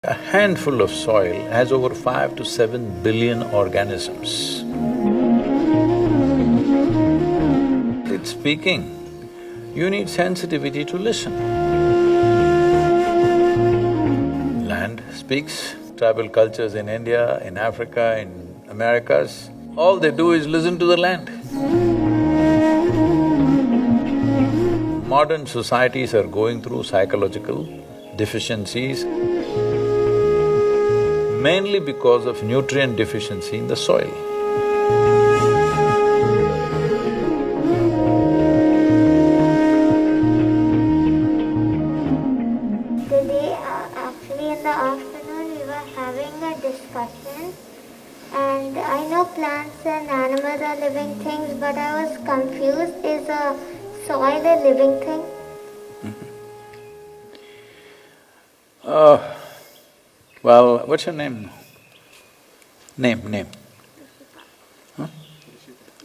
A handful of soil has over 5 to 7 billion organisms. It's speaking. You need sensitivity to listen. Land speaks. Tribal cultures in India, in Africa, in Americas, all they do is listen to the land. Modern societies are going through psychological deficiencies, mainly because of nutrient deficiency in the soil. Today, actually in the afternoon, we were having a discussion, and I know plants and animals are living things, but I was confused, is a soil a living thing? Well, what's your name? Name. Huh?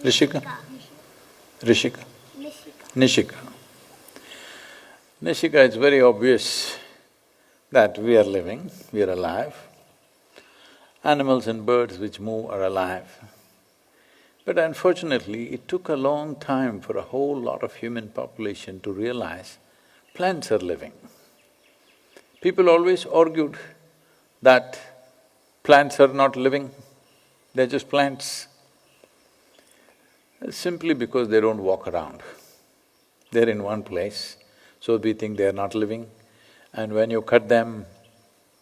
Rishika? Rishika? Nishika. Nishika, it's very obvious that we are living, we are alive. Animals and birds which move are alive. But unfortunately, it took a long time for a whole lot of human population to realize plants are living. People always argued that plants are not living, they're just plants. Simply because they don't walk around. They're in one place, so we think they're not living. And when you cut them,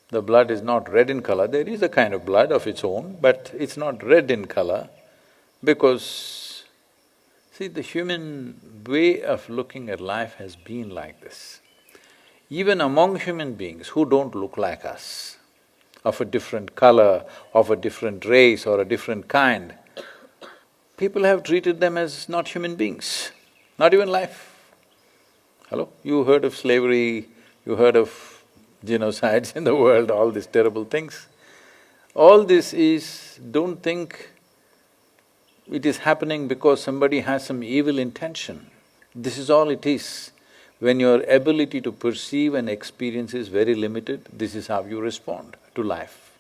the blood is not red in color. There is a kind of blood of its own, but it's not red in color because… See, the human way of looking at life has been like this. Even among human beings who don't look like us, of a different color, of a different race or a different kind, people have treated them as not human beings, not even life. Hello? You heard of slavery, you heard of genocides in the world, all these terrible things. All this is… don't think it is happening because somebody has some evil intention. This is all it is. When your ability to perceive and experience is very limited, this is how you respond to life.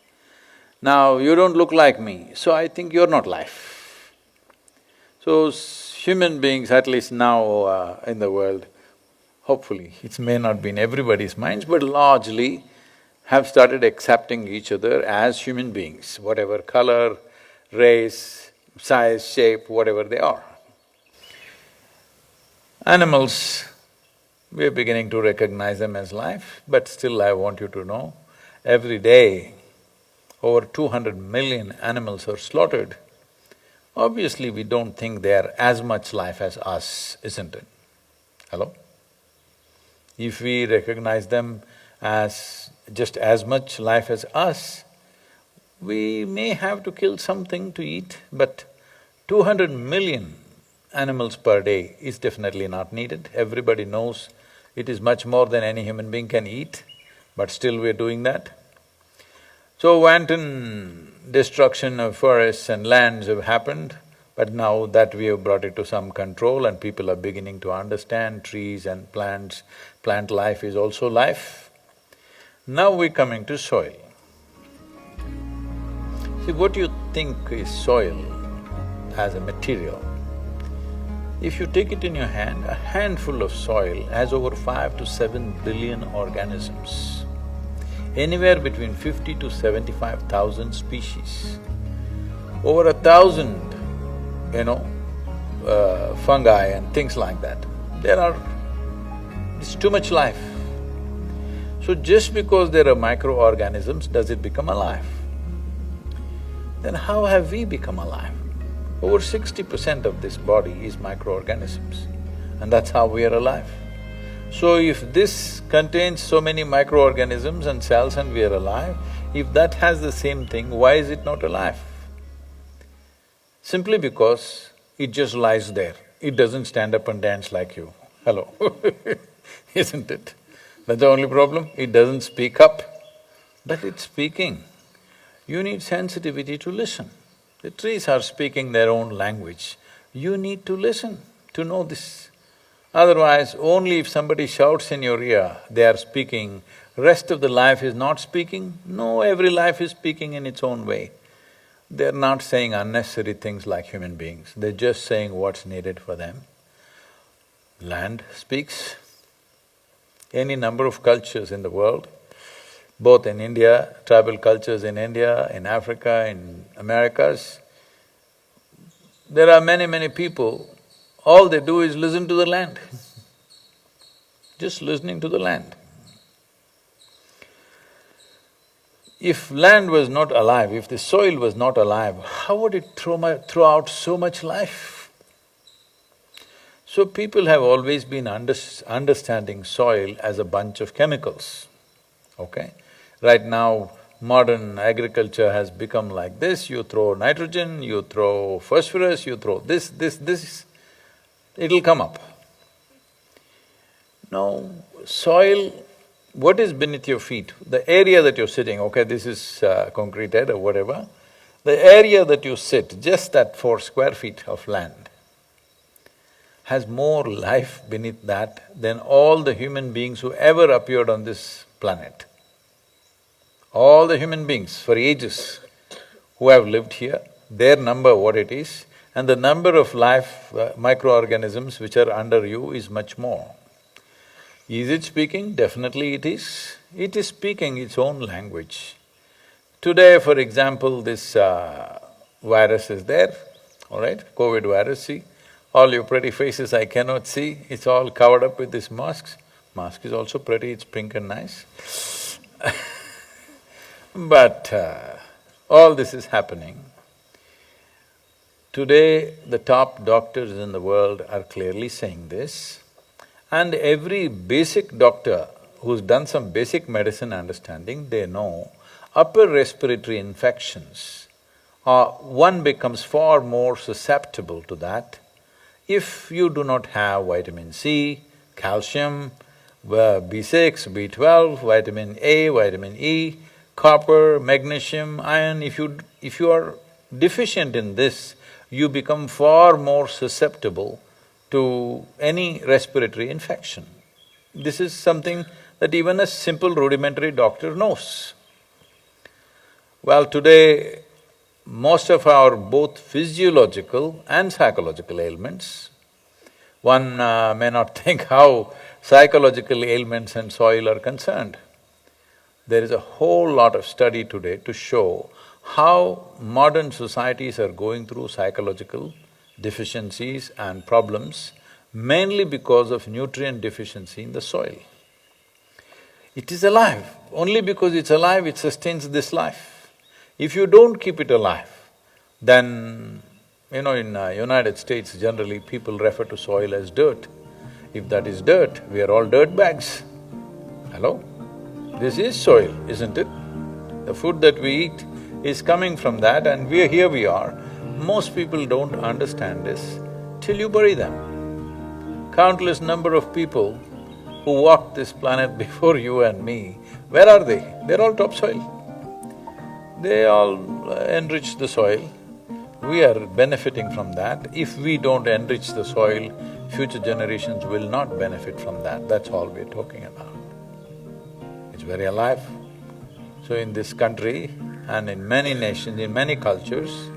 Now, you don't look like me, so I think you're not life. So, human beings, at least now in the world, hopefully, it may not be in everybody's minds, but largely have started accepting each other as human beings, whatever color, race, size, shape, whatever they are. Animals, we are beginning to recognize them as life, but still I want you to know, every day over 200 million animals are slaughtered. Obviously, we don't think they are as much life as us, isn't it? Hello? If we recognize them as just as much life as us, we may have to kill something to eat, but 200 million animals per day is definitely not needed. Everybody knows it is much more than any human being can eat, but still we're doing that. So wanton destruction of forests and lands have happened, but now that we have brought it to some control and people are beginning to understand trees and plants, plant life is also life. Now we're coming to soil. See, what you think is soil as a material, if you take it in your hand, a handful of soil has over 5 to 7 billion organisms, anywhere between 50 to 75,000 species, over 1,000, fungi and things like that. It's too much life. So just because there are microorganisms, does it become alive? Then how have we become alive? Over 60% of this body is microorganisms, and that's how we are alive. So if this contains so many microorganisms and cells and we are alive, if that has the same thing, why is it not alive? Simply because it just lies there, it doesn't stand up and dance like you. Hello isn't it? That's the only problem, it doesn't speak up, but it's speaking. You need sensitivity to listen. The trees are speaking their own language. You need to listen to know this. Otherwise, only if somebody shouts in your ear, they are speaking rest of the life is not speaking? No, every life is speaking in its own way. They're not saying unnecessary things like human beings, they're just saying what's needed for them. Land speaks. Any number of cultures in the world, both in India, tribal cultures in India, in Africa, in Americas, there are many people, all they do is listen to the land just listening to the land. If land was not alive, if the soil was not alive, how would it throw out so much life? So people have always been understanding soil as a bunch of chemicals, okay? Right now, modern agriculture has become like this, you throw nitrogen, you throw phosphorus, you throw this, it'll come up. No, soil, what is beneath your feet? The area that you're sitting, okay, this is concreted or whatever, the area that you sit, just that 4 square feet of land, has more life beneath that than all the human beings who ever appeared on this planet. All the human beings for ages who have lived here, their number what it is, and the number of life microorganisms which are under you is much more. Is it speaking? Definitely it is. It is speaking its own language. Today, for example, this virus is there, all right, COVID virus, see? All your pretty faces I cannot see, it's all covered up with these masks. Mask is also pretty, it's pink and nice but all this is happening. Today, the top doctors in the world are clearly saying this, and every basic doctor who's done some basic medicine understanding, they know upper respiratory infections, one becomes far more susceptible to that if you do not have vitamin C, calcium, B6, B12, vitamin A, vitamin E, copper, magnesium, iron. If you are deficient in this, you become far more susceptible to any respiratory infection. This is something that even a simple rudimentary doctor knows. Well, today, most of our both physiological and psychological ailments, one may not think how psychological ailments and soil are concerned. There is a whole lot of study today to show how modern societies are going through psychological deficiencies and problems, mainly because of nutrient deficiency in the soil. It is alive. Only because it's alive, it sustains this life. If you don't keep it alive, then, in United States, generally people refer to soil as dirt. If that is dirt, we are all dirt bags. Hello? This is soil, isn't it? The food that we eat is coming from that, and here we are. Most people don't understand this till you bury them. Countless number of people who walked this planet before you and me, where are they? They're all topsoil. They all enrich the soil. We are benefiting from that. If we don't enrich the soil, future generations will not benefit from that. That's all we're talking about. It's very alive. So in this country and in many nations, in many cultures,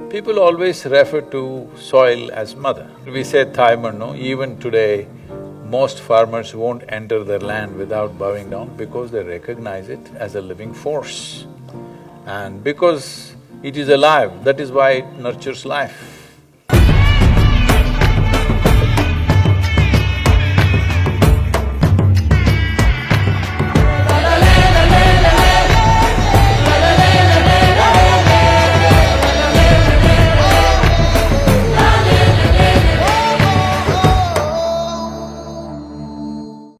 people always refer to soil as mother. We say Thaimanno, even today, most farmers won't enter their land without bowing down because they recognize it as a living force. And because it is alive, that is why it nurtures life.